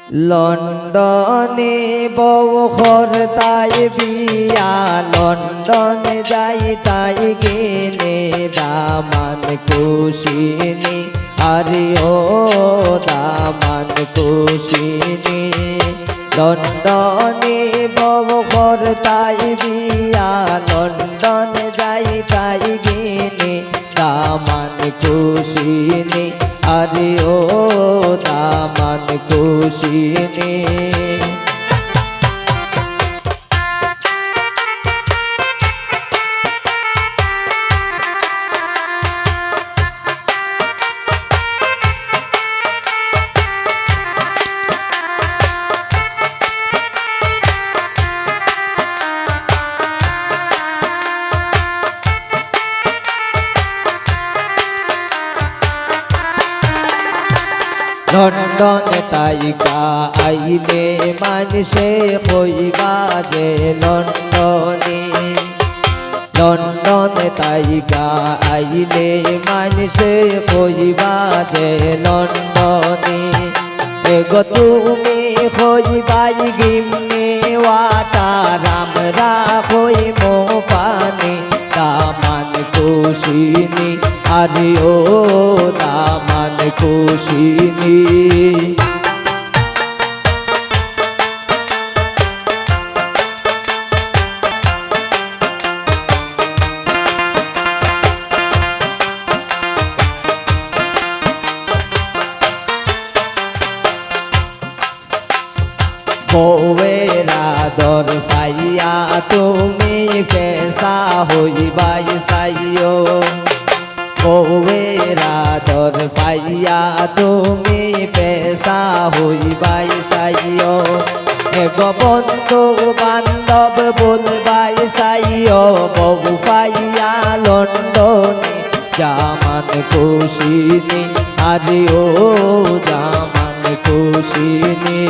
লন্ডনে বউ খরতাই বিয়া লন্ডনে যাই তাই গেলে দামান কুশিনী আরে ও দামান কুশিনী লন্ডনে বউ খরতাই বিয়া লন্ডনে যাই তাই গেলে দামান কুশিনী আরে ও দামান কুশিনী লন্ডনে তাইকা আইলে মানুষে কইবা যে লন্ডনে লন্ডনে তাইকা আইলে মানুষে কইবা যে লন্ডনে এগো তুমি কইবাই গিমনে ওয়াটার আমরা কইমো পানি দামান কুশিনী আরে ও দামান কুশিনী বউয়ের আদর পাইয়া তুমি পেশা হইবাই সাইও বউয়ের আদর পাইয়া তুমি পেশা হইবাই সাইও এগো বন্ধু বান্ধব বলবাই সাইও বউ পাইয়া লন্ডনে দামান কুশিনী আরে ও দামান কুশিনী